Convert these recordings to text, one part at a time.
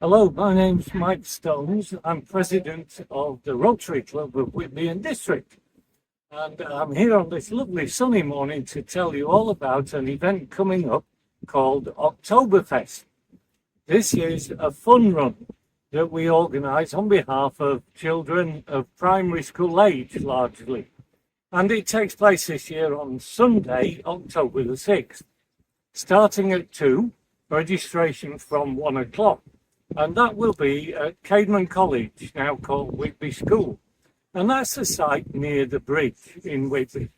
Hello, my name's Mike Stones. I'm president of the Rotary Club of Whitby and District. And I'm here on this lovely sunny morning to tell you all about an event coming up called Octoberfest. This is a fun run that we organise on behalf of children of primary school age largely. And it takes place this year on Sunday, October the 6th, starting at 2, registration from 1 o'clock. And that will be at Caedmon College, now called Whitby School. And that's a site near the bridge in Whitby.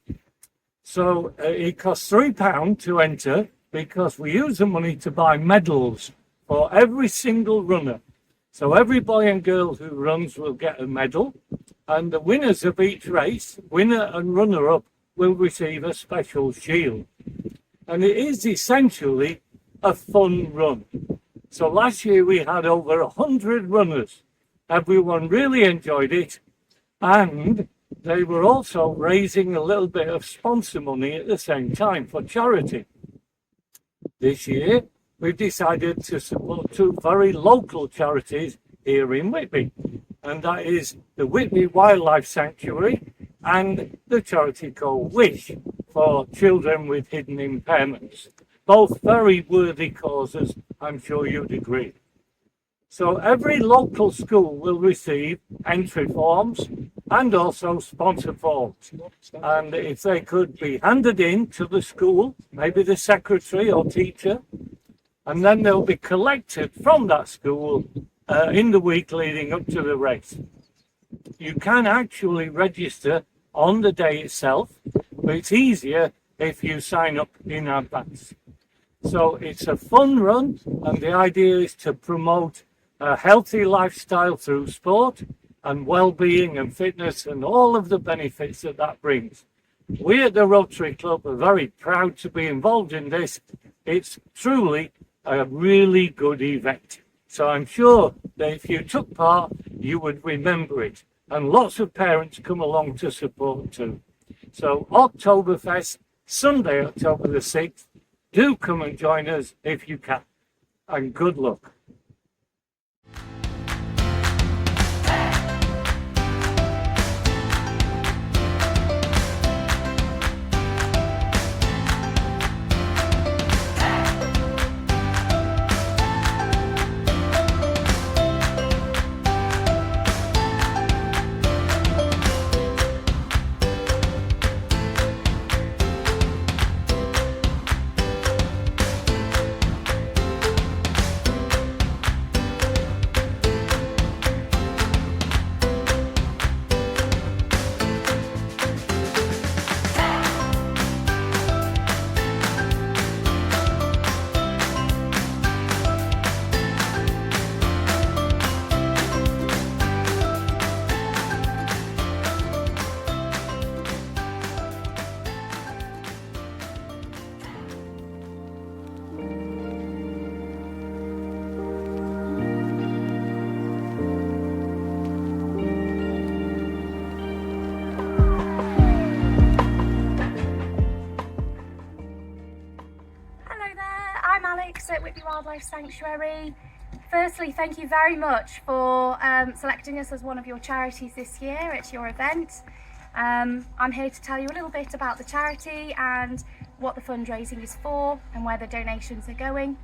So it costs £3 to enter because we use the money to buy medals for every single runner. So every boy and girl who runs will get a medal. And the winners of each race, winner and runner-up, will receive a special shield. And it is essentially a fun run. So last year we had over 100 runners. Everyone really enjoyed it. And they were also raising a little bit of sponsor money at the same time for charity. This year, we've decided to support two very local charities here in Whitby. And that is the Whitby Wildlife Sanctuary and the charity called Wish for children with hidden impairments. Both very worthy causes, I'm sure you'd agree. So every local school will receive entry forms and also sponsor forms. And if they could be handed in to the school, maybe the secretary or teacher, and then they'll be collected from that school in the week leading up to the race. You can actually register on the day itself, but it's easier if you sign up in advance. So it's a fun run, and the idea is to promote a healthy lifestyle through sport and well-being and fitness and all of the benefits that that brings. We at the Rotary Club are very proud to be involved in this. It's truly a really good event. So I'm sure that if you took part, you would remember it. And lots of parents come along to support too. So Octoberfest, Sunday, October the 6th. Do come and join us if you can. And good luck. At Whitby Wildlife Sanctuary. Firstly, thank you very much for selecting us as one of your charities this year at your event. I'm here to tell you a little bit about the charity and what the fundraising is for and where the donations are going.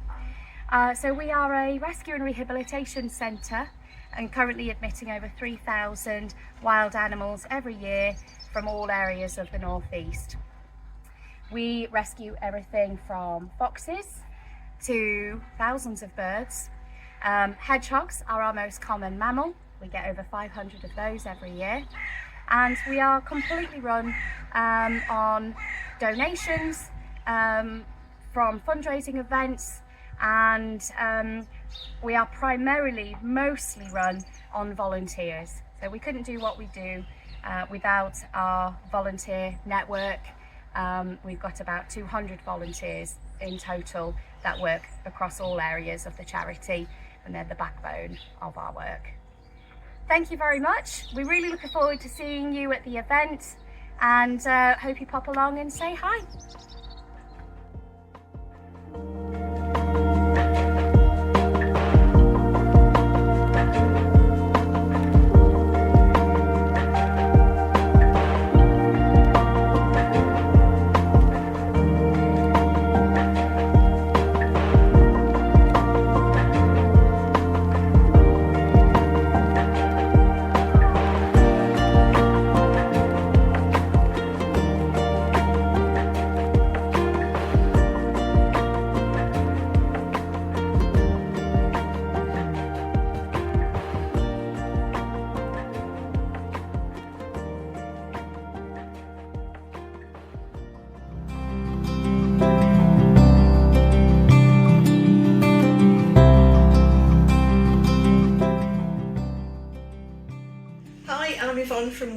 So we are a rescue and rehabilitation centre and currently admitting over 3,000 wild animals every year from all areas of the northeast. We rescue everything from foxes to thousands of birds. Hedgehogs are our most common mammal. We get over 500 of those every year. And we are completely run on donations from fundraising events, and we are mostly run on volunteers. So we couldn't do what we do without our volunteer network. We've got about 200 volunteers in total that work across all areas of the charity, and they're the backbone of our work. Thank you very much. We're really looking forward to seeing you at the event, and hope you pop along and say hi.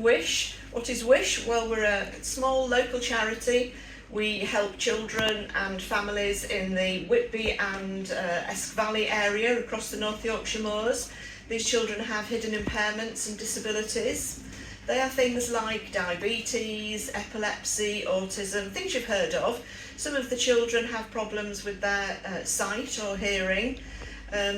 Wish. What is Wish? Well, we're a small local charity. We help children and families in the Whitby and Esk Valley area across the North Yorkshire moors. These children have hidden impairments and disabilities. They are things like diabetes, epilepsy, autism, things you've heard of. Some of the children have problems with their sight or hearing.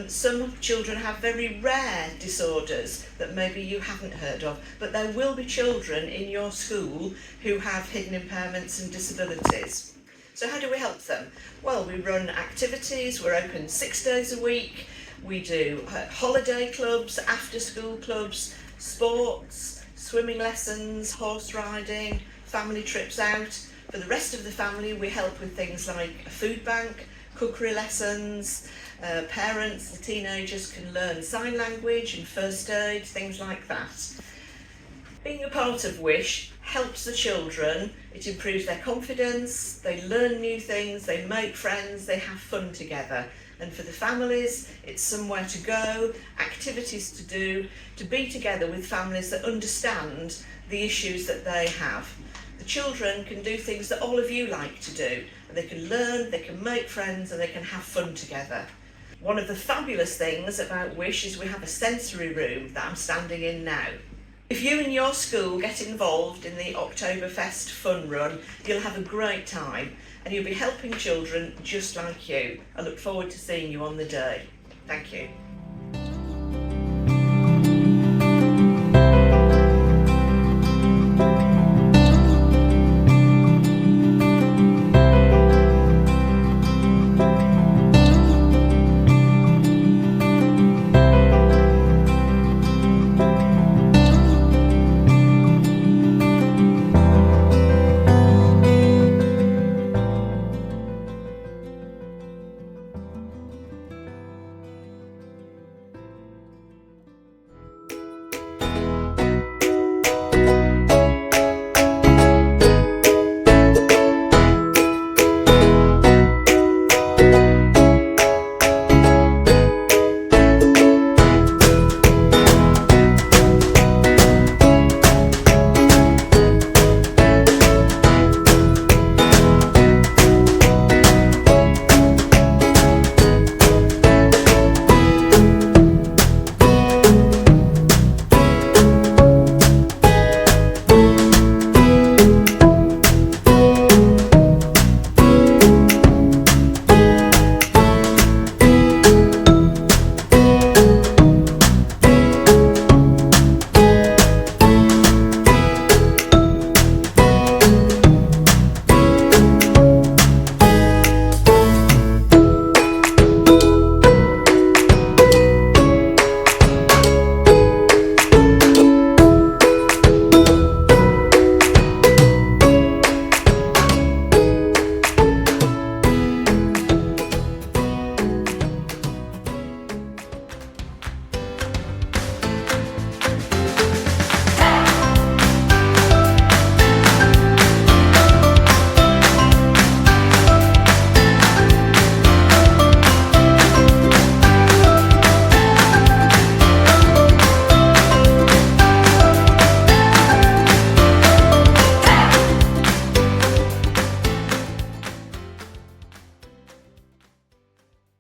Some children have very rare disorders that maybe you haven't heard of, but there will be children in your school who have hidden impairments and disabilities. So how do we help them? Well, we run activities, we're open 6 days a week, we do holiday clubs, after school clubs, sports, swimming lessons, horse riding, family trips out. For the rest of the family, we help with things like a food bank, cookery lessons. Parents, the teenagers can learn sign language and first aid, things like that. Being a part of Wish helps the children. It improves their confidence, they learn new things, they make friends, they have fun together. And for the families, it's somewhere to go, activities to do, to be together with families that understand the issues that they have. The children can do things that all of you like to do. And they can learn, they can make friends, and they can have fun together. One of the fabulous things about Wish is we have a sensory room that I'm standing in now. If you and your school get involved in the Octoberfest fun run, you'll have a great time and you'll be helping children just like you. I look forward to seeing you on the day. Thank you.